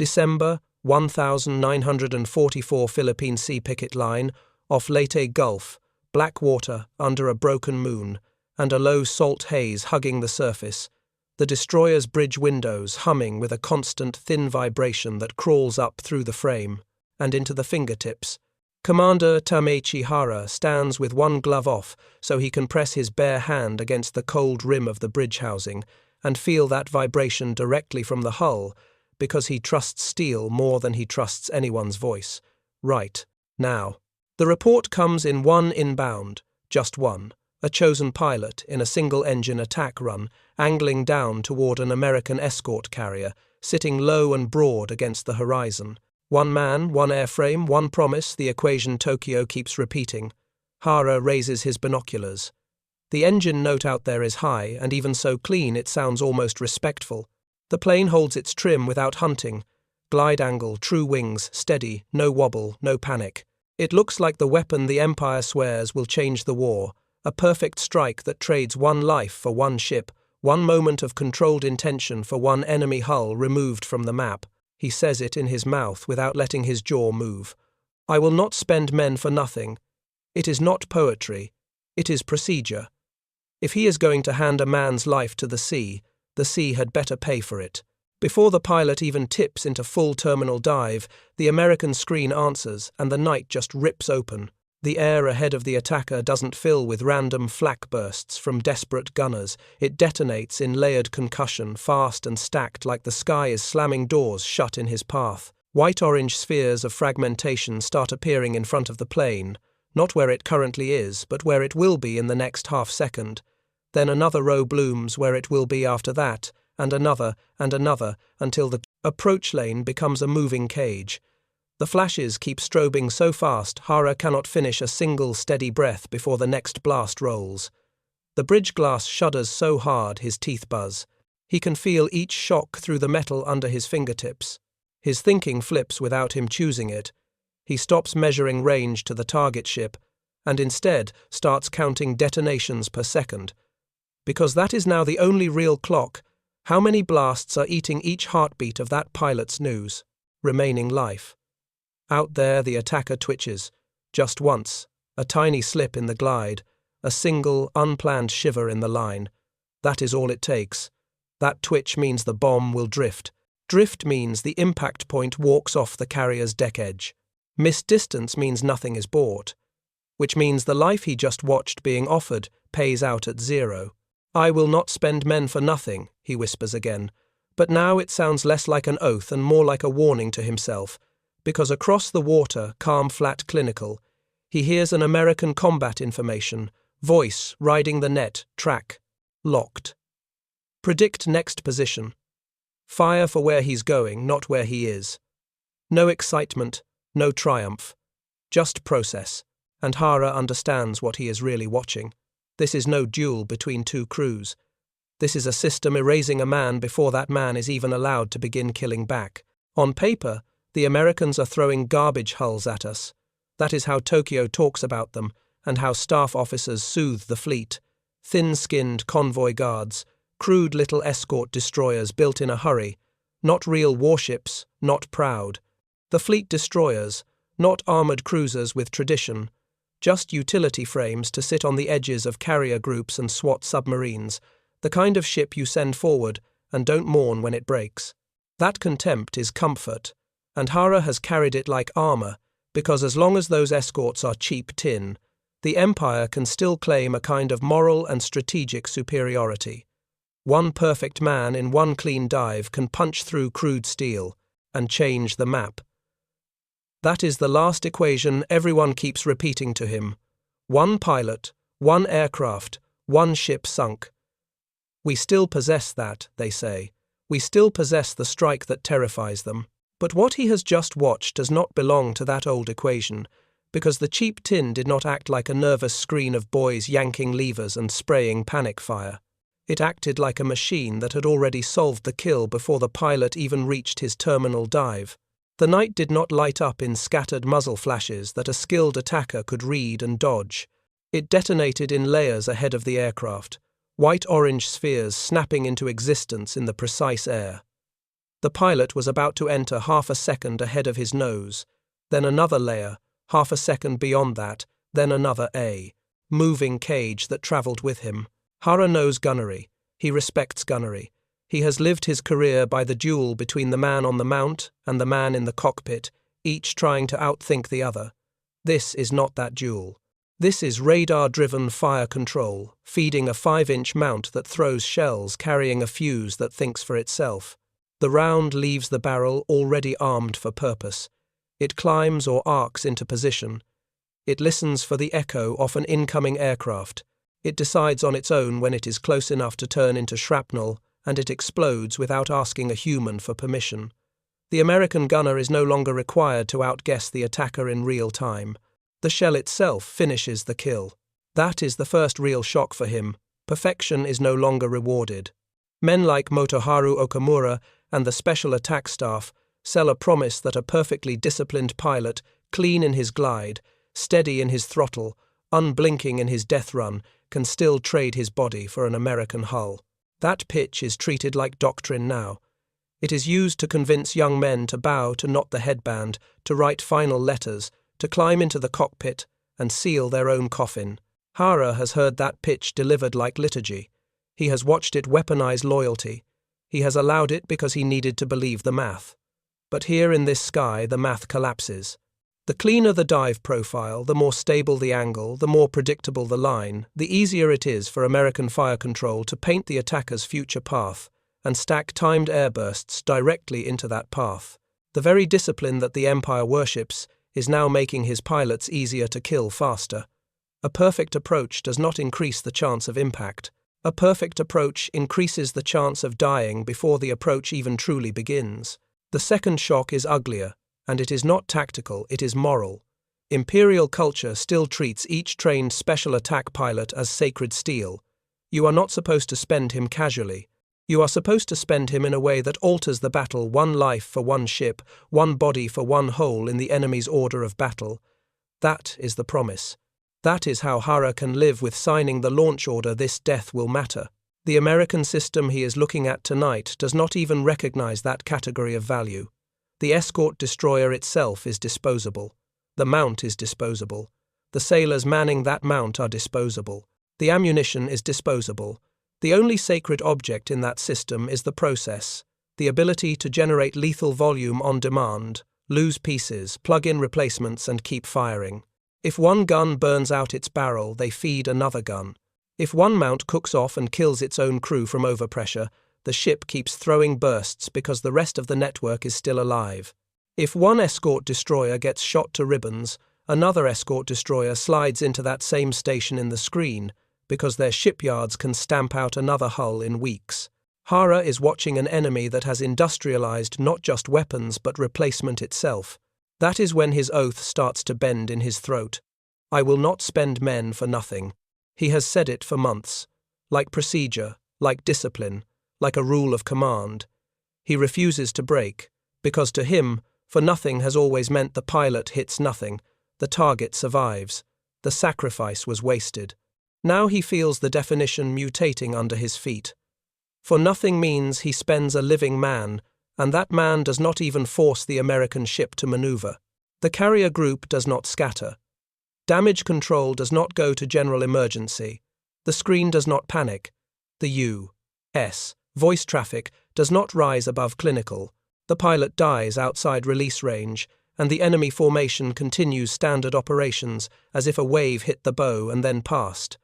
December, 1944 Philippine Sea Picket Line, off Leyte Gulf, black water under a broken moon, and a low salt haze hugging the surface, the destroyer's bridge windows humming with a constant thin vibration that crawls up through the frame and into the fingertips. Commander Tameichi Hara stands with one glove off so he can press his bare hand against the cold rim of the bridge housing and feel that vibration directly from the hull, because he trusts steel more than he trusts anyone's voice. Right, now. The report comes in one inbound, just one, a chosen pilot in a single-engine attack run, angling down toward an American escort carrier, sitting low and broad against the horizon. One man, one airframe, one promise, the equation Tokyo keeps repeating. Hara raises his binoculars. The engine note out there is high, and even so clean it sounds almost respectful. The plane holds its trim without hunting. Glide angle, true wings, steady, no wobble, no panic. It looks like the weapon the Empire swears will change the war, a perfect strike that trades one life for one ship, one moment of controlled intention for one enemy hull removed from the map. He says it in his mouth without letting his jaw move. I will not spend men for nothing. It is not poetry. It is procedure. If he is going to hand a man's life to the sea had better pay for it. Before the pilot even tips into full terminal dive, the American screen answers and the night just rips open. The air ahead of the attacker doesn't fill with random flak bursts from desperate gunners. It detonates in layered concussion, fast and stacked like the sky is slamming doors shut in his path. White-orange spheres of fragmentation start appearing in front of the plane, not where it currently is, but where it will be in the next half-second. Then another row blooms where it will be after that, and another, until the approach lane becomes a moving cage. The flashes keep strobing so fast Hara cannot finish a single steady breath before the next blast rolls. The bridge glass shudders so hard his teeth buzz. He can feel each shock through the metal under his fingertips. His thinking flips without him choosing it. He stops measuring range to the target ship, and instead starts counting detonations per second. Because that is now the only real clock. How many blasts are eating each heartbeat of that pilot's news? Remaining life. Out there the attacker twitches. Just once. A tiny slip in the glide. A single, unplanned shiver in the line. That is all it takes. That twitch means the bomb will drift. Drift means the impact point walks off the carrier's deck edge. Missed distance means nothing is bought. Which means the life he just watched being offered pays out at zero. I will not spend men for nothing, he whispers again. But now it sounds less like an oath and more like a warning to himself. Because across the water, calm, flat, clinical, he hears an American combat information, voice riding the net, track, locked. Predict next position. Fire for where he's going, not where he is. No excitement, no triumph. Just process, and Hara understands what he is really watching. This is no duel between two crews. This is a system erasing a man before that man is even allowed to begin killing back. On paper, the Americans are throwing garbage hulls at us. That is how Tokyo talks about them, and how staff officers soothe the fleet. Thin-skinned convoy guards, crude little escort destroyers built in a hurry, not real warships, not proud. The fleet destroyers, not armoured cruisers with tradition, just utility frames to sit on the edges of carrier groups and SWAT submarines, the kind of ship you send forward and don't mourn when it breaks. That contempt is comfort. And Hara has carried it like armour, because as long as those escorts are cheap tin, the Empire can still claim a kind of moral and strategic superiority. One perfect man in one clean dive can punch through crude steel and change the map. That is the last equation everyone keeps repeating to him. One pilot, one aircraft, one ship sunk. We still possess that, they say. We still possess the strike that terrifies them. But what he has just watched does not belong to that old equation, because the cheap tin did not act like a nervous screen of boys yanking levers and spraying panic fire. It acted like a machine that had already solved the kill before the pilot even reached his terminal dive. The night did not light up in scattered muzzle flashes that a skilled attacker could read and dodge. It detonated in layers ahead of the aircraft, white-orange spheres snapping into existence in the precise air. The pilot was about to enter half a second ahead of his nose, then another layer, half a second beyond that, then another moving cage that travelled with him. Hara knows gunnery. He respects gunnery. He has lived his career by the duel between the man on the mount and the man in the cockpit, each trying to outthink the other. This is not that duel. This is radar-driven fire control, feeding a 5-inch mount that throws shells carrying a fuse that thinks for itself. The round leaves the barrel already armed for purpose. It climbs or arcs into position. It listens for the echo of an incoming aircraft. It decides on its own when it is close enough to turn into shrapnel, and it explodes without asking a human for permission. The American gunner is no longer required to outguess the attacker in real time. The shell itself finishes the kill. That is the first real shock for him. Perfection is no longer rewarded. Men like Motoharu Okamura and the Special Attack Staff sell a promise that a perfectly disciplined pilot, clean in his glide, steady in his throttle, unblinking in his death run, can still trade his body for an American hull. That pitch is treated like doctrine now. It is used to convince young men to bow to knot the headband, to write final letters, to climb into the cockpit and seal their own coffin. Hara has heard that pitch delivered like liturgy. He has watched it weaponize loyalty. He has allowed it because he needed to believe the math. But here in this sky, the math collapses. The cleaner the dive profile, the more stable the angle, the more predictable the line, the easier it is for American fire control to paint the attacker's future path and stack timed airbursts directly into that path. The very discipline that the Empire worships is now making his pilots easier to kill faster. A perfect approach does not increase the chance of impact. A perfect approach increases the chance of dying before the approach even truly begins. The second shock is uglier, and it is not tactical, it is moral. Imperial culture still treats each trained special attack pilot as sacred steel. You are not supposed to spend him casually. You are supposed to spend him in a way that alters the battle, one life for one ship, one body for one hole in the enemy's order of battle. That is the promise. That is how Hara can live with signing the launch order. This death will matter. The American system he is looking at tonight does not even recognize that category of value. The escort destroyer itself is disposable. The mount is disposable. The sailors manning that mount are disposable. The ammunition is disposable. The only sacred object in that system is the process, the ability to generate lethal volume on demand, lose pieces, plug in replacements and keep firing. If one gun burns out its barrel, they feed another gun. If one mount cooks off and kills its own crew from overpressure, the ship keeps throwing bursts because the rest of the network is still alive. If one escort destroyer gets shot to ribbons, another escort destroyer slides into that same station in the screen because their shipyards can stamp out another hull in weeks. Hara is watching an enemy that has industrialized not just weapons but replacement itself. That is when his oath starts to bend in his throat. I will not spend men for nothing. He has said it for months. Like procedure, like discipline, like a rule of command. He refuses to break, because to him, for nothing has always meant the pilot hits nothing, the target survives. The sacrifice was wasted. Now he feels the definition mutating under his feet. For nothing means he spends a living man, and that man does not even force the American ship to maneuver. The carrier group does not scatter. Damage control does not go to general emergency. The screen does not panic. The U.S. voice traffic does not rise above clinical. The pilot dies outside release range, and the enemy formation continues standard operations as if a wave hit the bow and then passed.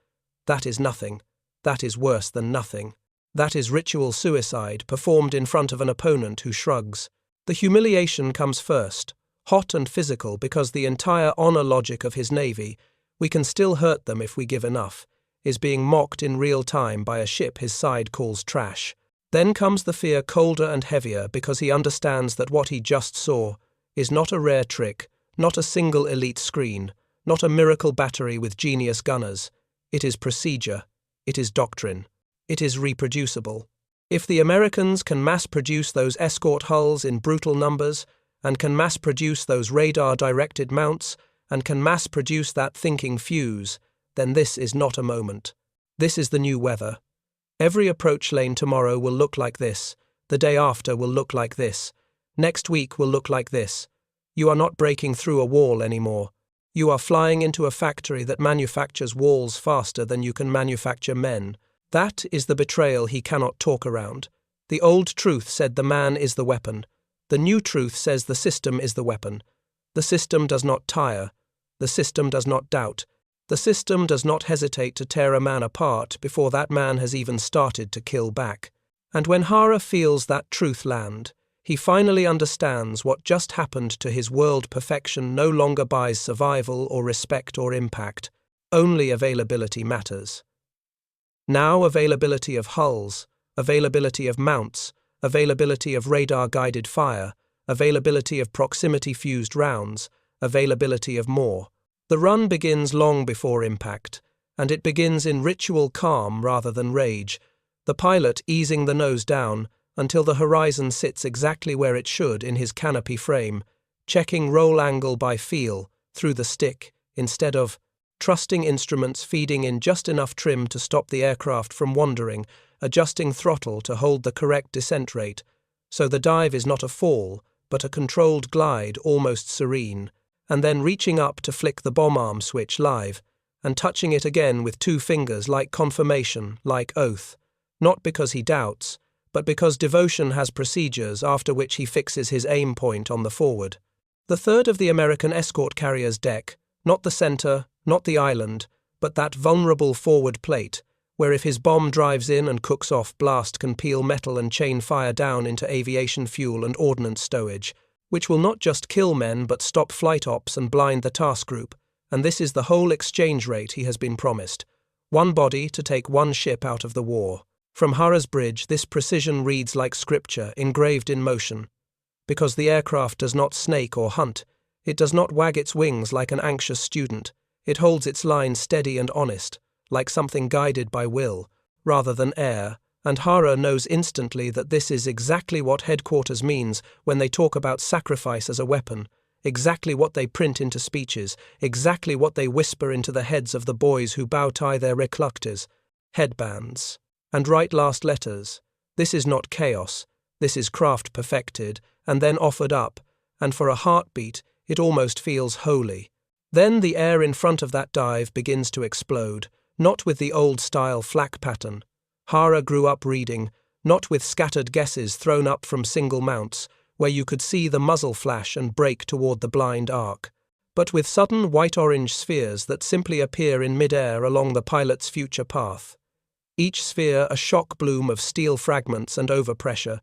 That is nothing. That is worse than nothing. That is ritual suicide performed in front of an opponent who shrugs. The humiliation comes first, hot and physical, because the entire honor logic of his navy, we can still hurt them if we give enough, is being mocked in real time by a ship his side calls trash. Then comes the fear, colder and heavier, because he understands that what he just saw is not a rare trick, not a single elite screen, not a miracle battery with genius gunners. It is procedure. It is doctrine. It is reproducible. If the Americans can mass-produce those escort hulls in brutal numbers, and can mass-produce those radar-directed mounts, and can mass-produce that thinking fuse, then this is not a moment. This is the new weather. Every approach lane tomorrow will look like this. The day after will look like this. Next week will look like this. You are not breaking through a wall anymore. You are flying into a factory that manufactures walls faster than you can manufacture men. That is the betrayal he cannot talk around. The old truth said the man is the weapon. The new truth says the system is the weapon. The system does not tire. The system does not doubt. The system does not hesitate to tear a man apart before that man has even started to kill back. And when Hara feels that truth land, he finally understands what just happened to his world perfection no longer buys survival or respect or impact. Only availability matters. Now availability of hulls, availability of mounts, availability of radar-guided fire, availability of proximity-fused rounds, availability of more. The run begins long before impact, and it begins in ritual calm rather than rage, the pilot easing the nose down until the horizon sits exactly where it should in his canopy frame, checking roll angle by feel, through the stick, instead of trusting instruments feeding in just enough trim to stop the aircraft from wandering, adjusting throttle to hold the correct descent rate, so the dive is not a fall, but a controlled glide almost serene, and then reaching up to flick the bomb arm switch live, and touching it again with 2 fingers like confirmation, like oath, not because he doubts, but because devotion has procedures after which he fixes his aim point on the forward. The third of the American escort carrier's deck, not the center, not the island, but that vulnerable forward plate, where if his bomb drives in and cooks off, blast can peel metal and chain fire down into aviation fuel and ordnance stowage, which will not just kill men but stop flight ops and blind the task group, and this is the whole exchange rate he has been promised. 1 body to take 1 ship out of the war. From Hara's bridge, this precision reads like scripture, engraved in motion. Because the aircraft does not snake or hunt, it does not wag its wings like an anxious student, it holds its line steady and honest, like something guided by will, rather than air, and Hara knows instantly that this is exactly what headquarters means when they talk about sacrifice as a weapon, exactly what they print into speeches, exactly what they whisper into the heads of the boys who bow-tie their recluctors, headbands, and write last letters. This is not chaos, this is craft perfected, and then offered up, and for a heartbeat it almost feels holy. Then the air in front of that dive begins to explode, not with the old-style flak pattern. Hara grew up reading, not with scattered guesses thrown up from single mounts, where you could see the muzzle flash and break toward the blind arc, but with sudden white-orange spheres that simply appear in midair along the pilot's future path. Each sphere a shock bloom of steel fragments and overpressure,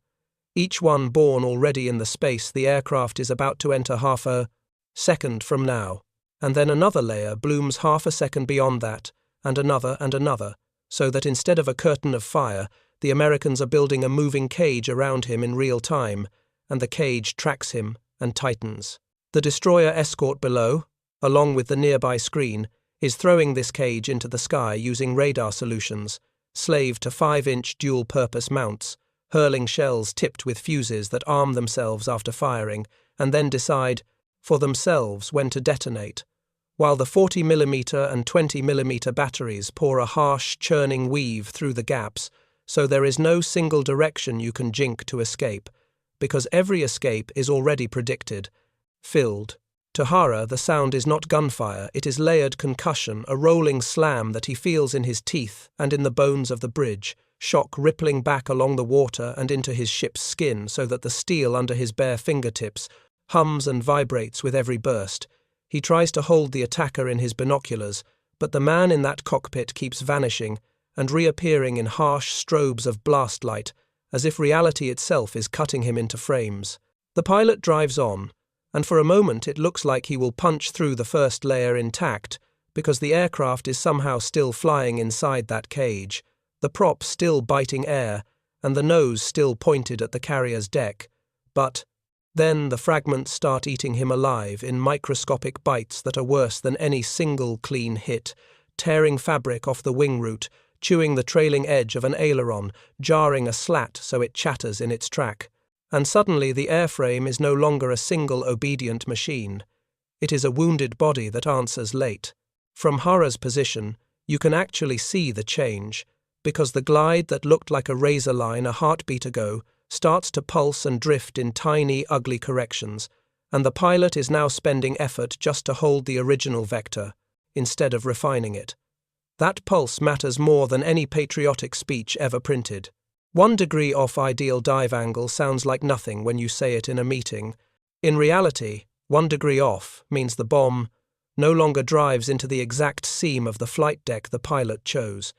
each one born already in the space the aircraft is about to enter half a second from now, and then another layer blooms half a second beyond that, and another, so that instead of a curtain of fire, the Americans are building a moving cage around him in real time, and the cage tracks him and tightens. The destroyer escort below, along with the nearby screen, is throwing this cage into the sky using radar solutions, slave to 5-inch dual-purpose mounts, hurling shells tipped with fuses that arm themselves after firing, and then decide, for themselves, when to detonate, while the 40mm and 20mm batteries pour a harsh, churning weave through the gaps, so there is no single direction you can jink to escape, because every escape is already predicted, filled. To Hara, the sound is not gunfire, it is layered concussion, a rolling slam that he feels in his teeth and in the bones of the bridge, shock rippling back along the water and into his ship's skin so that the steel under his bare fingertips hums and vibrates with every burst. He tries to hold the attacker in his binoculars, but the man in that cockpit keeps vanishing and reappearing in harsh strobes of blast light, as if reality itself is cutting him into frames. The pilot drives on, and for a moment it looks like he will punch through the first layer intact, because the aircraft is somehow still flying inside that cage, the prop still biting air, and the nose still pointed at the carrier's deck. But then the fragments start eating him alive in microscopic bites that are worse than any single clean hit, tearing fabric off the wing root, chewing the trailing edge of an aileron, jarring a slat so it chatters in its track. And suddenly the airframe is no longer a single obedient machine. It is a wounded body that answers late. From Hara's position, you can actually see the change, because the glide that looked like a razor line a heartbeat ago starts to pulse and drift in tiny, ugly corrections, and the pilot is now spending effort just to hold the original vector, instead of refining it. That pulse matters more than any patriotic speech ever printed. 1 degree off ideal dive angle sounds like nothing when you say it in a meeting. In reality, 1 degree off means the bomb no longer drives into the exact seam of the flight deck the pilot chose,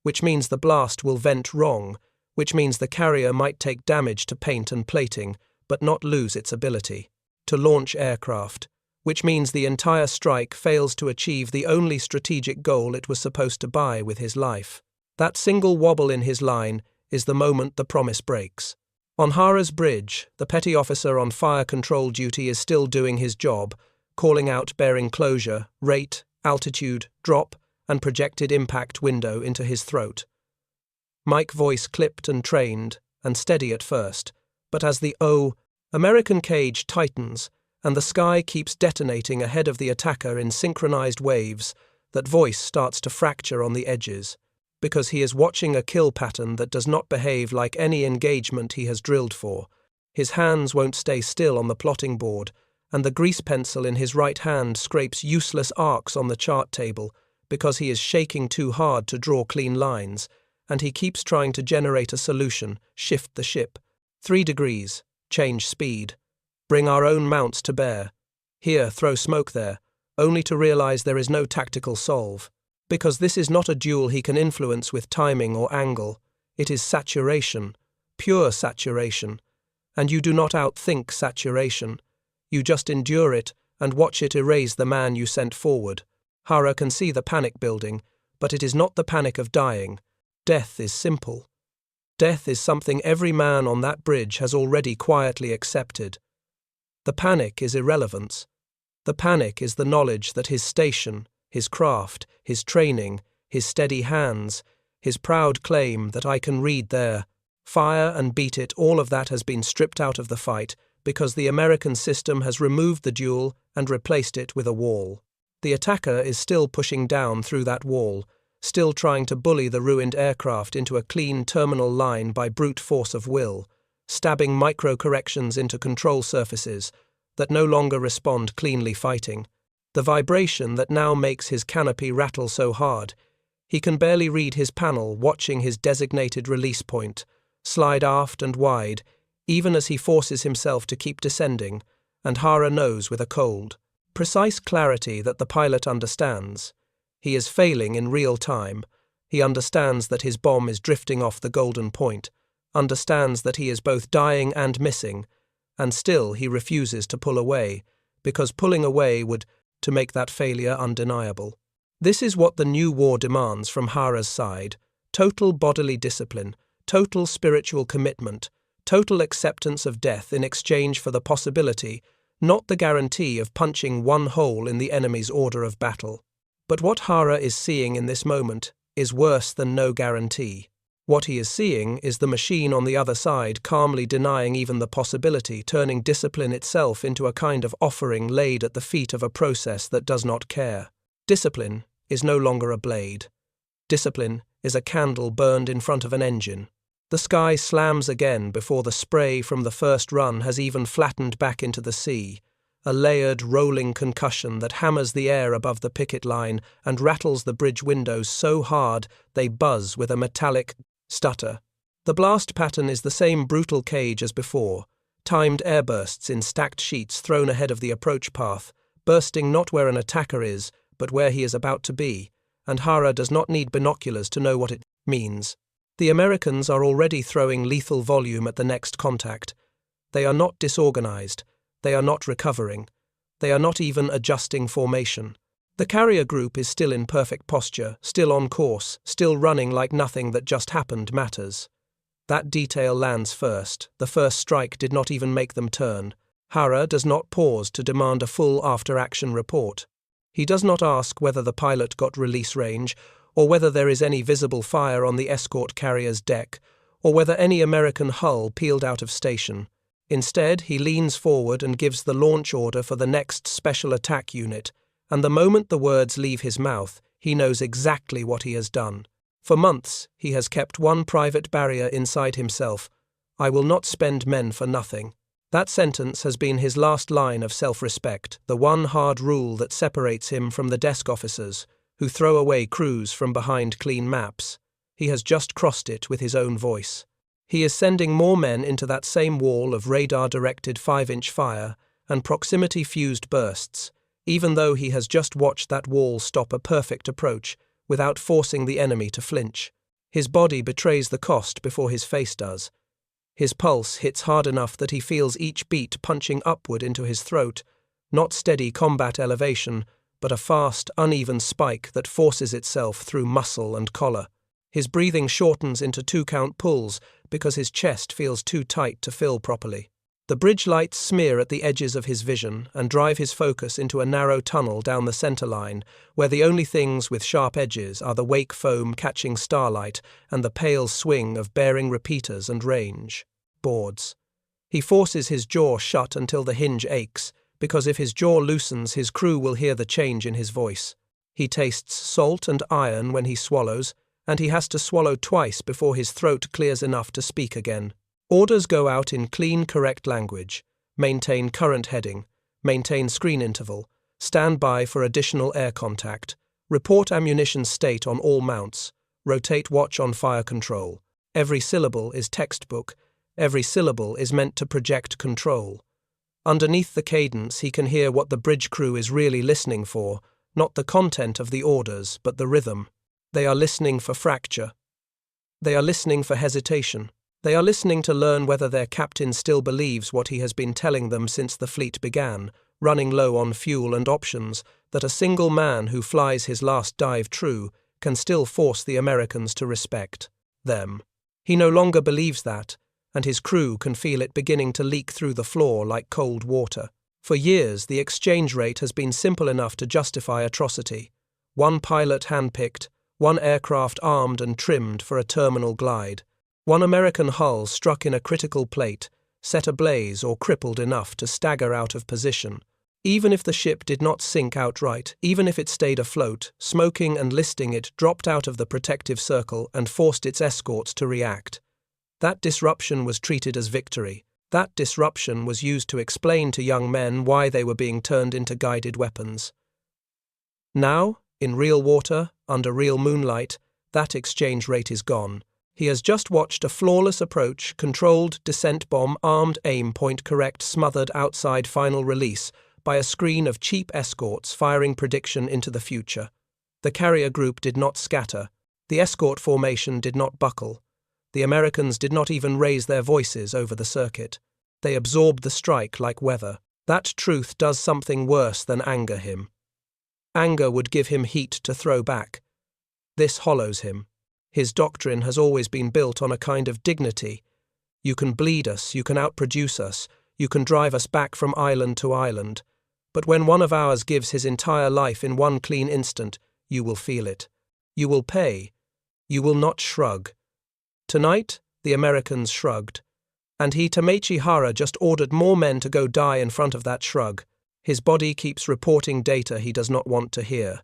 which means the blast will vent wrong, which means the carrier might take damage to paint and plating, but not lose its ability to launch aircraft, which means the entire strike fails to achieve the only strategic goal it was supposed to buy with his life. That single wobble in his line is the moment the promise breaks. On Hara's bridge, the petty officer on fire control duty is still doing his job, calling out bearing closure, rate, altitude, drop, and projected impact window into his throat. Mic voice clipped and trained, and steady at first, but as the American cage tightens and the sky keeps detonating ahead of the attacker in synchronized waves, that voice starts to fracture on the edges, because he is watching a kill pattern that does not behave like any engagement he has drilled for. His hands won't stay still on the plotting board, and the grease pencil in his right hand scrapes useless arcs on the chart table because he is shaking too hard to draw clean lines, and he keeps trying to generate a solution, shift the ship. 3 degrees, change speed. Bring our own mounts to bear. Here, throw smoke there, only to realize there is no tactical solve. Because this is not a duel he can influence with timing or angle. It is saturation, pure saturation. And you do not outthink saturation. You just endure it and watch it erase the man you sent forward. Hara can see the panic building, but it is not the panic of dying. Death is simple. Death is something every man on that bridge has already quietly accepted. The panic is irrelevance. The panic is the knowledge that his station, his craft, his training, his steady hands, his proud claim that I can read there, fire and beat it, all of that has been stripped out of the fight because the American system has removed the duel and replaced it with a wall. The attacker is still pushing down through that wall, still trying to bully the ruined aircraft into a clean terminal line by brute force of will, stabbing micro-corrections into control surfaces that no longer respond cleanly fighting. The vibration that now makes his canopy rattle so hard, he can barely read his panel watching his designated release point slide aft and wide, even as he forces himself to keep descending, and Hara knows with a cold, precise clarity that the pilot understands. He is failing in real time. He understands that his bomb is drifting off the golden point, understands that he is both dying and missing, and still he refuses to pull away, because pulling away would to make that failure undeniable. This is what the new war demands from Hara's side: total bodily discipline, total spiritual commitment, total acceptance of death in exchange for the possibility, not the guarantee, of punching one hole in the enemy's order of battle. But what Hara is seeing in this moment is worse than no guarantee. What he is seeing is the machine on the other side calmly denying even the possibility, turning discipline itself into a kind of offering laid at the feet of a process that does not care. Discipline is no longer a blade. Discipline is a candle burned in front of an engine. The sky slams again before the spray from the first run has even flattened back into the sea, a layered, rolling concussion that hammers the air above the picket line and rattles the bridge windows so hard they buzz with a metallic stutter. The blast pattern is the same brutal cage as before, timed airbursts in stacked sheets thrown ahead of the approach path, bursting not where an attacker is, but where he is about to be, and Hara does not need binoculars to know what it means. The Americans are already throwing lethal volume at the next contact. They are not disorganized. They are not recovering. They are not even adjusting formation. The carrier group is still in perfect posture, still on course, still running like nothing that just happened matters. That detail lands first. The first strike did not even make them turn. Hara does not pause to demand a full after-action report. He does not ask whether the pilot got release range, or whether there is any visible fire on the escort carrier's deck, or whether any American hull peeled out of station. Instead, he leans forward and gives the launch order for the next special attack unit, and the moment the words leave his mouth, he knows exactly what he has done. For months, he has kept one private barrier inside himself, I will not spend men for nothing. That sentence has been his last line of self-respect, the one hard rule that separates him from the desk officers, who throw away crews from behind clean maps. He has just crossed it with his own voice. He is sending more men into that same wall of radar-directed 5-inch fire and proximity-fused bursts, even though he has just watched that wall stop a perfect approach without forcing the enemy to flinch. His body betrays the cost before his face does. His pulse hits hard enough that he feels each beat punching upward into his throat, not steady combat elevation, but a fast, uneven spike that forces itself through muscle and collar. His breathing shortens into 2-count pulls because his chest feels too tight to fill properly. The bridge lights smear at the edges of his vision and drive his focus into a narrow tunnel down the center line, where the only things with sharp edges are the wake foam catching starlight and the pale swing of bearing repeaters and range boards. He forces his jaw shut until the hinge aches, because if his jaw loosens, his crew will hear the change in his voice. He tastes salt and iron when he swallows, and he has to swallow twice before his throat clears enough to speak again. Orders go out in clean, correct language. Maintain current heading. Maintain screen interval. Stand by for additional air contact. Report ammunition state on all mounts. Rotate watch on fire control. Every syllable is textbook. Every syllable is meant to project control. Underneath the cadence, he can hear what the bridge crew is really listening for, not the content of the orders, but the rhythm. They are listening for fracture. They are listening for hesitation. They are listening to learn whether their captain still believes what he has been telling them since the fleet began, running low on fuel and options, that a single man who flies his last dive true can still force the Americans to respect them. He no longer believes that, and his crew can feel it beginning to leak through the floor like cold water. For years, the exchange rate has been simple enough to justify atrocity. One pilot handpicked, one aircraft armed and trimmed for a terminal glide. One American hull struck in a critical plate, set ablaze or crippled enough to stagger out of position. Even if the ship did not sink outright, even if it stayed afloat, smoking and listing, it dropped out of the protective circle and forced its escorts to react. That disruption was treated as victory. That disruption was used to explain to young men why they were being turned into guided weapons. Now, in real water, under real moonlight, that exchange rate is gone. He has just watched a flawless approach, controlled descent bomb, armed aim point correct, smothered outside final release by a screen of cheap escorts firing prediction into the future. The carrier group did not scatter. The escort formation did not buckle. The Americans did not even raise their voices over the circuit. They absorbed the strike like weather. That truth does something worse than anger him. Anger would give him heat to throw back. This hollows him. His doctrine has always been built on a kind of dignity. You can bleed us, you can outproduce us, you can drive us back from island to island. But when one of ours gives his entire life in one clean instant, you will feel it. You will pay. You will not shrug. Tonight, the Americans shrugged. And Tameichi Hara just ordered more men to go die in front of that shrug. His body keeps reporting data he does not want to hear.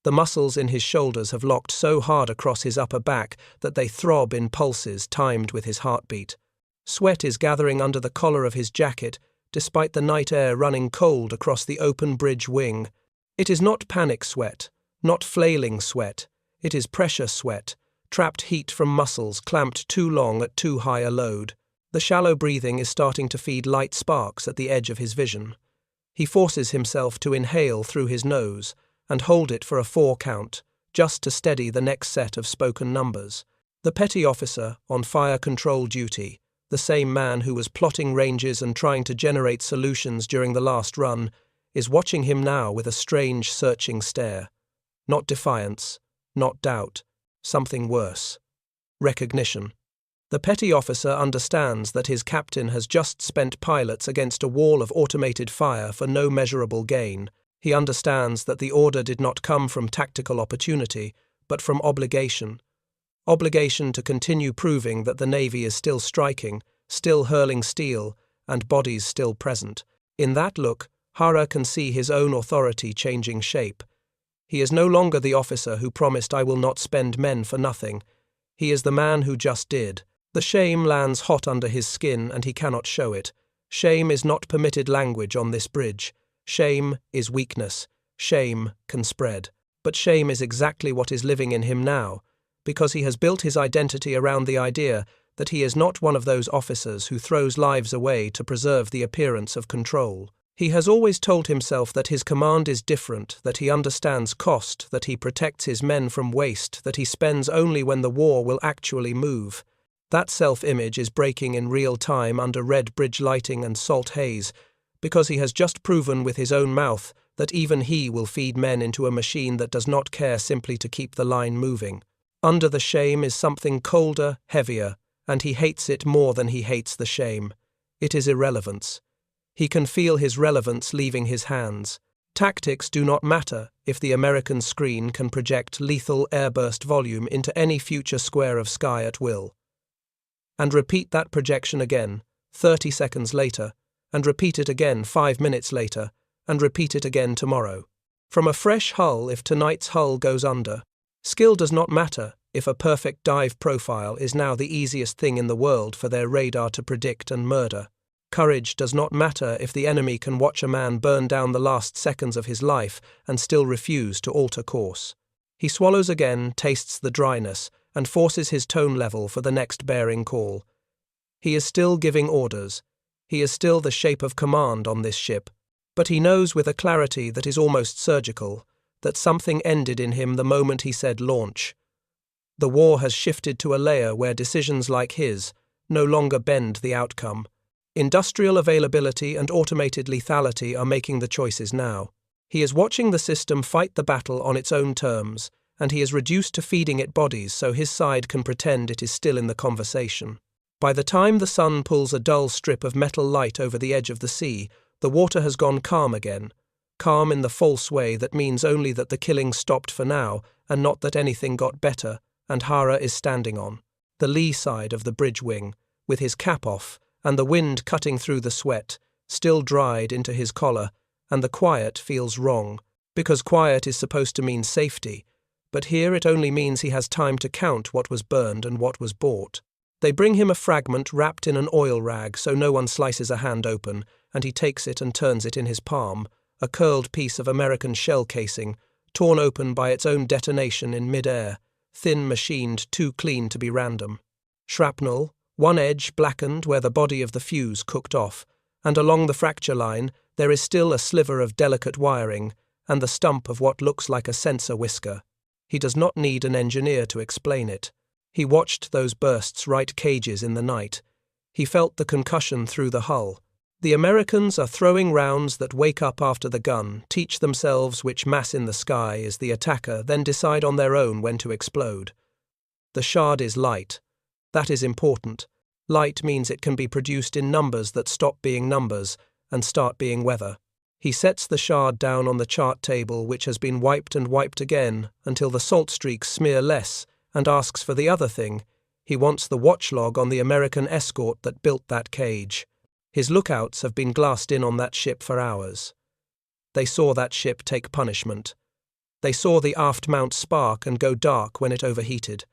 The muscles in his shoulders have locked so hard across his upper back that they throb in pulses timed with his heartbeat. Sweat is gathering under the collar of his jacket, despite the night air running cold across the open bridge wing. It is not panic sweat, not flailing sweat. It is pressure sweat, trapped heat from muscles clamped too long at too high a load. The shallow breathing is starting to feed light sparks at the edge of his vision. He forces himself to inhale through his nose and hold it for a 4 count, just to steady the next set of spoken numbers. The petty officer, on fire control duty, the same man who was plotting ranges and trying to generate solutions during the last run, is watching him now with a strange, searching stare. Not defiance, not doubt, something worse. Recognition. The petty officer understands that his captain has just spent pilots against a wall of automated fire for no measurable gain. He understands that the order did not come from tactical opportunity, but from obligation. Obligation to continue proving that the Navy is still striking, still hurling steel, and bodies still present. In that look, Hara can see his own authority changing shape. He is no longer the officer who promised "I will not spend men for nothing." He is the man who just did. The shame lands hot under his skin and he cannot show it. Shame is not permitted language on this bridge. Shame is weakness. Shame can spread. But shame is exactly what is living in him now, because he has built his identity around the idea that he is not one of those officers who throws lives away to preserve the appearance of control. He has always told himself that his command is different, that he understands cost, that he protects his men from waste, that he spends only when the war will actually move. That self-image is breaking in real time under red bridge lighting and salt haze, because he has just proven with his own mouth that even he will feed men into a machine that does not care simply to keep the line moving. Under the shame is something colder, heavier, and he hates it more than he hates the shame. It is irrelevance. He can feel his relevance leaving his hands. Tactics do not matter if the American screen can project lethal airburst volume into any future square of sky at will. And repeat that projection again, 30 seconds later, and repeat it again 5 minutes later, and repeat it again tomorrow. From a fresh hull if tonight's hull goes under. Skill does not matter if a perfect dive profile is now the easiest thing in the world for their radar to predict and murder. Courage does not matter if the enemy can watch a man burn down the last seconds of his life and still refuse to alter course. He swallows again, tastes the dryness, and forces his tone level for the next bearing call. He is still giving orders. He is still the shape of command on this ship, but he knows with a clarity that is almost surgical that something ended in him the moment he said launch. The war has shifted to a layer where decisions like his no longer bend the outcome. Industrial availability and automated lethality are making the choices now. He is watching the system fight the battle on its own terms, and he is reduced to feeding it bodies so his side can pretend it is still in the conversation. By the time the sun pulls a dull strip of metal light over the edge of the sea, the water has gone calm again. Calm in the false way that means only that the killing stopped for now and not that anything got better, and Hara is standing on the lee side of the bridge wing, with his cap off, and the wind cutting through the sweat, still dried into his collar, and the quiet feels wrong, because quiet is supposed to mean safety, but here it only means he has time to count what was burned and what was bought. They bring him a fragment wrapped in an oil rag so no one slices a hand open, and he takes it and turns it in his palm, a curled piece of American shell casing, torn open by its own detonation in midair, thin machined, too clean to be random. Shrapnel, one edge blackened where the body of the fuse cooked off, and along the fracture line there is still a sliver of delicate wiring and the stump of what looks like a sensor whisker. He does not need an engineer to explain it. He watched those bursts right cages in the night. He felt the concussion through the hull. The Americans are throwing rounds that wake up after the gun, teach themselves which mass in the sky is the attacker, then decide on their own when to explode. The shard is light. That is important. Light means it can be produced in numbers that stop being numbers and start being weather. He sets the shard down on the chart table, which has been wiped and wiped again until the salt streaks smear less, and asks for the other thing. He wants the watch log on the American escort that built that cage. His lookouts have been glassed in on that ship for hours. They saw that ship take punishment. They saw the aft mount spark and go dark when it overheated.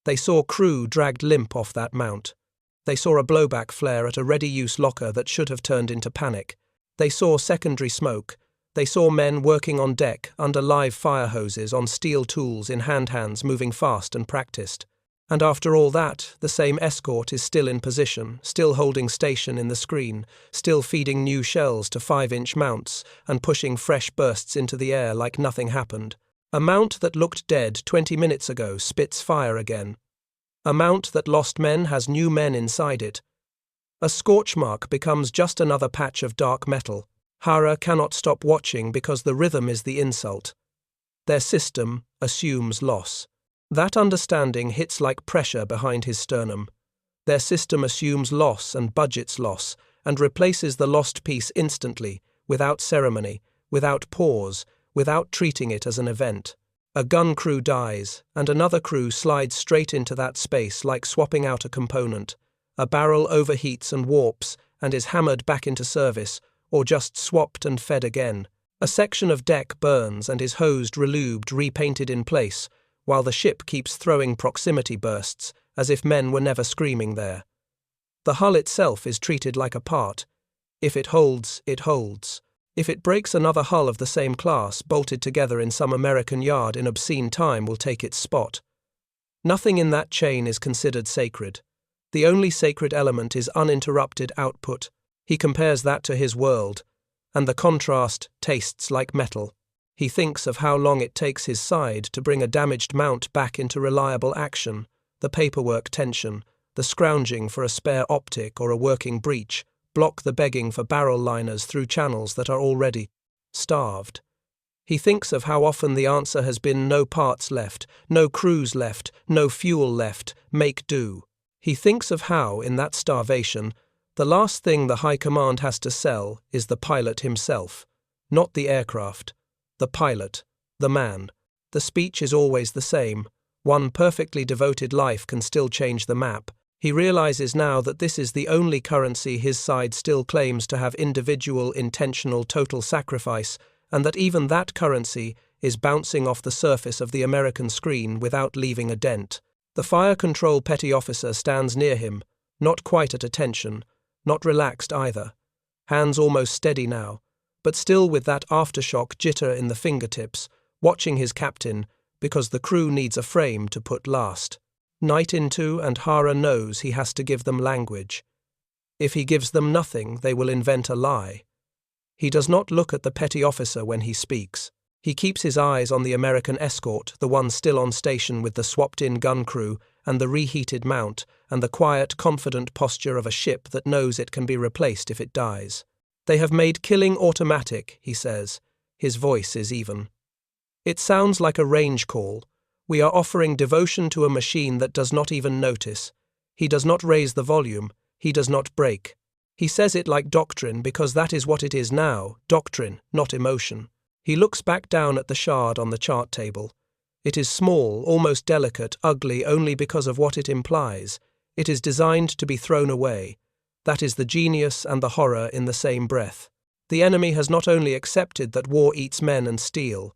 They saw crew dragged limp off that mount. They saw a blowback flare at a ready-use locker that should have turned into panic. They saw secondary smoke. They saw men working on deck under live fire hoses on steel tools in hands moving fast and practiced. And after all that, the same escort is still in position, still holding station in the screen, still feeding new shells to 5-inch mounts and pushing fresh bursts into the air like nothing happened. A mount that looked dead 20 minutes ago spits fire again. A mount that lost men has new men inside it. A scorch mark becomes just another patch of dark metal. Hara cannot stop watching because the rhythm is the insult. Their system assumes loss. That understanding hits like pressure behind his sternum. Their system assumes loss and budgets loss, and replaces the lost piece instantly, without ceremony, without pause, without treating it as an event. A gun crew dies, and another crew slides straight into that space like swapping out a component. A barrel overheats and warps, and is hammered back into service, or just swapped and fed again. A section of deck burns and is hosed, relubed, repainted in place, while the ship keeps throwing proximity bursts as if men were never screaming there. The hull itself is treated like a part. If it holds, it holds. If it breaks, another hull of the same class, bolted together in some American yard in obscene time, will take its spot. Nothing in that chain is considered sacred. The only sacred element is uninterrupted output. He compares that to his world, and the contrast tastes like metal. He thinks of how long it takes his side to bring a damaged mount back into reliable action, the paperwork tension, the scrounging for a spare optic or a working breech, block the begging for barrel liners through channels that are already starved. He thinks of how often the answer has been no parts left, no crews left, no fuel left, make do. He thinks of how, in that starvation, the last thing the High Command has to sell is the pilot himself, not the aircraft. The pilot, the man. The speech is always the same. One perfectly devoted life can still change the map. He realizes now that this is the only currency his side still claims to have: individual, intentional, total sacrifice, and that even that currency is bouncing off the surface of the American screen without leaving a dent. The fire control petty officer stands near him, not quite at attention, not relaxed either. Hands almost steady now, but still with that aftershock jitter in the fingertips, watching his captain, because the crew needs a frame to put last night into, and Hara knows he has to give them language. If he gives them nothing, they will invent a lie. He does not look at the petty officer when he speaks. He keeps his eyes on the American escort, the one still on station with the swapped-in gun crew and the reheated mount, and the quiet, confident posture of a ship that knows it can be replaced if it dies. They have made killing automatic, he says. His voice is even. It sounds like a range call. We are offering devotion to a machine that does not even notice. He does not raise the volume. He does not break. He says it like doctrine because that is what it is now, doctrine, not emotion. He looks back down at the shard on the chart table. It is small, almost delicate, ugly only because of what it implies. It is designed to be thrown away. That is the genius and the horror in the same breath. The enemy has not only accepted that war eats men and steel.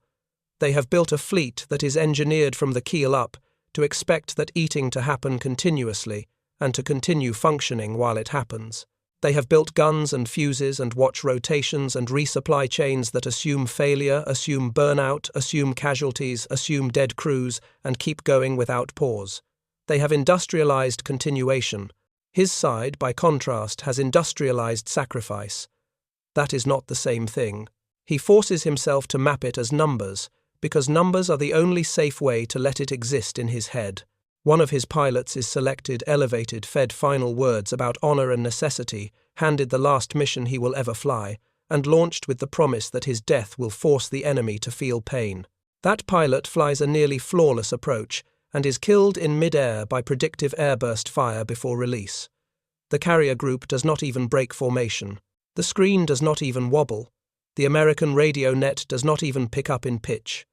They have built a fleet that is engineered from the keel up to expect that eating to happen continuously and to continue functioning while it happens. They have built guns and fuses and watch rotations and resupply chains that assume failure, assume burnout, assume casualties, assume dead crews, and keep going without pause. They have industrialized continuation. His side, by contrast, has industrialized sacrifice. That is not the same thing. He forces himself to map it as numbers, because numbers are the only safe way to let it exist in his head. One of his pilots is selected, elevated, fed final words about honor and necessity, handed the last mission he will ever fly, and launched with the promise that his death will force the enemy to feel pain. That pilot flies a nearly flawless approach, and is killed in midair by predictive airburst fire before release. The carrier group does not even break formation. The screen does not even wobble. The American radio net does not even pick up in pitch.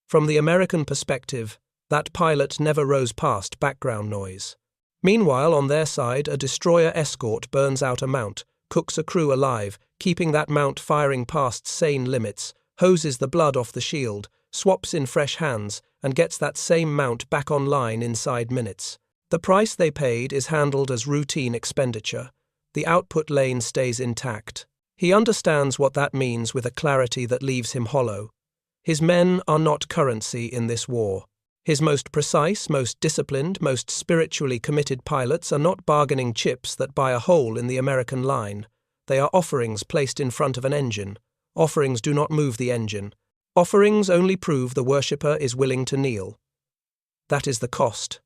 From the American perspective, that pilot never rose past background noise. Meanwhile, on their side, a destroyer escort burns out a mount, cooks a crew alive, keeping that mount firing past sane limits, hoses the blood off the shield, swaps in fresh hands, and gets that same mount back online inside minutes. The price they paid is handled as routine expenditure. The output lane stays intact. He understands what that means with a clarity that leaves him hollow. His men are not currency in this war. His most precise, most disciplined, most spiritually committed pilots are not bargaining chips that buy a hole in the American line. They are offerings placed in front of an engine. Offerings do not move the engine. Offerings only prove the worshipper is willing to kneel. That is the cost.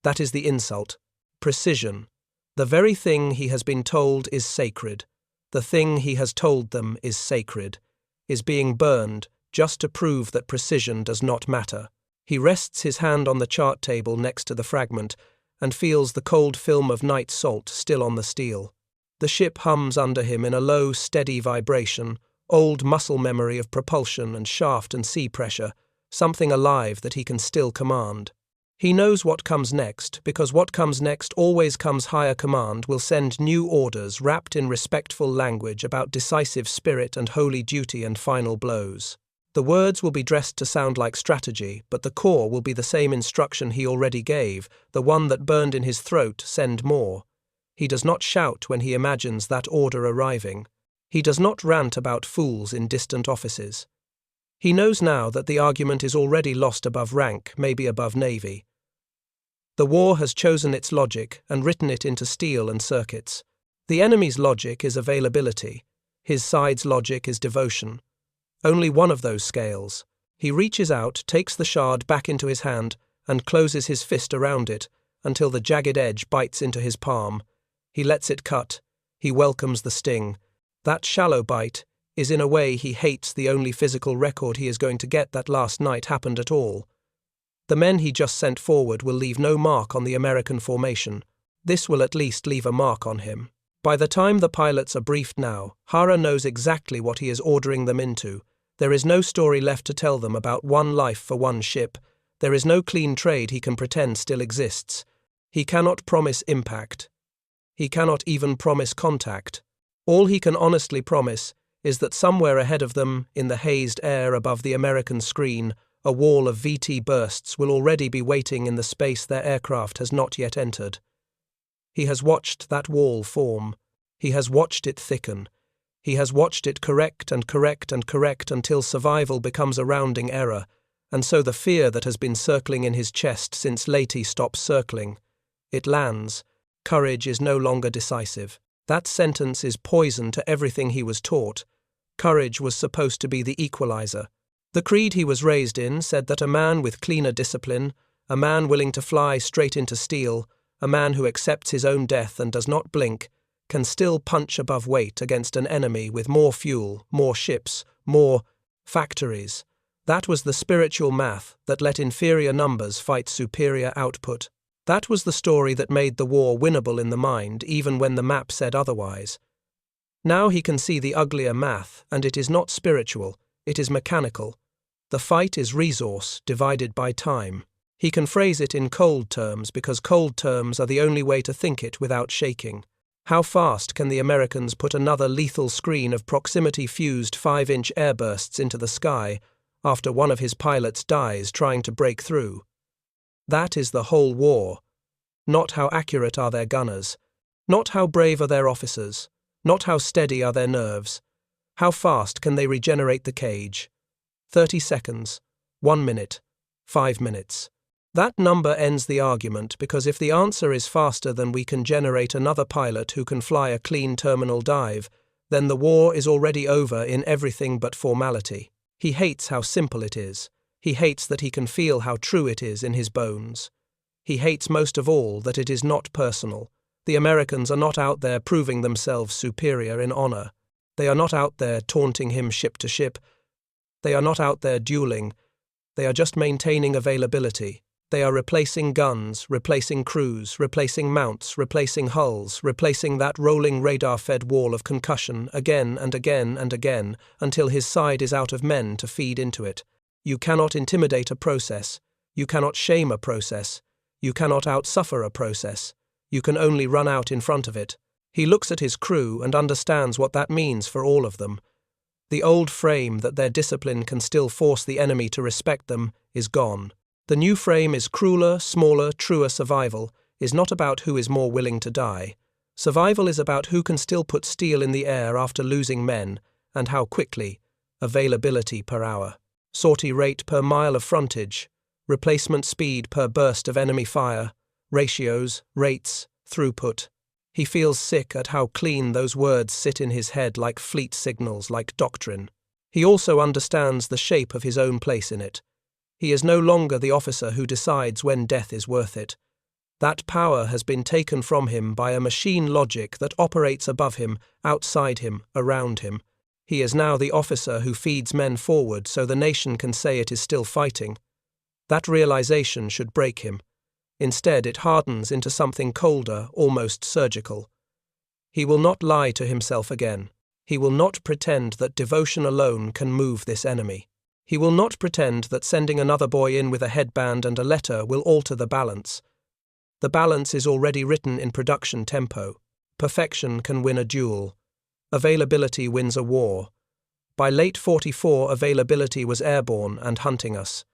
That is the insult. Precision. The very thing he has been told is sacred. The thing he has told them is sacred, is being burned just to prove that precision does not matter. He rests his hand on the chart table next to the fragment and feels the cold film of night salt still on the steel. The ship hums under him in a low, steady vibration, old muscle memory of propulsion and shaft and sea pressure, something alive that he can still command. He knows what comes next, because what comes next always comes. Higher command will send new orders wrapped in respectful language about decisive spirit and holy duty and final blows. The words will be dressed to sound like strategy, but the core will be the same instruction he already gave, the one that burned in his throat: send more. He does not shout when he imagines that order arriving. He does not rant about fools in distant offices. He knows now that the argument is already lost above rank, maybe above navy. The war has chosen its logic and written it into steel and circuits. The enemy's logic is availability. His side's logic is devotion. Only one of those scales. He reaches out, takes the shard back into his hand, and closes his fist around it until the jagged edge bites into his palm. He lets it cut. He welcomes the sting. That shallow bite is, in a way, he hates the only physical record he is going to get that last night happened at all. The men he just sent forward will leave no mark on the American formation. This will at least leave a mark on him. By the time the pilots are briefed now, Hara knows exactly what he is ordering them into. There is no story left to tell them about one life for one ship. There is no clean trade he can pretend still exists. He cannot promise impact. He cannot even promise contact. All he can honestly promise is that somewhere ahead of them, in the hazed air above the American screen, a wall of VT bursts will already be waiting in the space their aircraft has not yet entered. He has watched that wall form. He has watched it thicken. He has watched it correct and correct and correct until survival becomes a rounding error, and so the fear that has been circling in his chest since Leyte stops circling. It lands. Courage is no longer decisive. That sentence is poison to everything he was taught. Courage was supposed to be the equalizer. The creed he was raised in said that a man with cleaner discipline, a man willing to fly straight into steel, a man who accepts his own death and does not blink, can still punch above weight against an enemy with more fuel, more ships, more factories. That was the spiritual math that let inferior numbers fight superior output. That was the story that made the war winnable in the mind, even when the map said otherwise. Now he can see the uglier math, and it is not spiritual, it is mechanical. The fight is resource divided by time. He can phrase it in cold terms because cold terms are the only way to think it without shaking. How fast can the Americans put another lethal screen of proximity-fused 5-inch airbursts into the sky after one of his pilots dies trying to break through? That is the whole war. Not how accurate are their gunners. Not how brave are their officers. Not how steady are their nerves. How fast can they regenerate the cage? 30 seconds, 1 minute, 5 minutes. That number ends the argument because if the answer is faster than we can generate another pilot who can fly a clean terminal dive, then the war is already over in everything but formality. He hates how simple it is. He hates that he can feel how true it is in his bones. He hates most of all that it is not personal. The Americans are not out there proving themselves superior in honor. They are not out there taunting him ship to ship. They are not out there dueling. They are just maintaining availability. They are replacing guns, replacing crews, replacing mounts, replacing hulls, replacing that rolling radar-fed wall of concussion again and again and again until his side is out of men to feed into it. You cannot intimidate a process. You cannot shame a process. You cannot outsuffer a process. You can only run out in front of it. He looks at his crew and understands what that means for all of them. The old frame that their discipline can still force the enemy to respect them is gone. The new frame is crueler, smaller, truer survival, is not about who is more willing to die. Survival is about who can still put steel in the air after losing men, and how quickly. Availability per hour. Sortie rate per mile of frontage. Replacement speed per burst of enemy fire. Ratios, rates, throughput. He feels sick at how clean those words sit in his head like fleet signals, like doctrine. He also understands the shape of his own place in it. He is no longer the officer who decides when death is worth it. That power has been taken from him by a machine logic that operates above him, outside him, around him. He is now the officer who feeds men forward so the nation can say it is still fighting. That realization should break him. Instead, it hardens into something colder, almost surgical. He will not lie to himself again. He will not pretend that devotion alone can move this enemy. He will not pretend that sending another boy in with a headband and a letter will alter the balance. The balance is already written in production tempo. Perfection can win a duel. Availability wins a war. By late 44, availability was airborne and hunting us.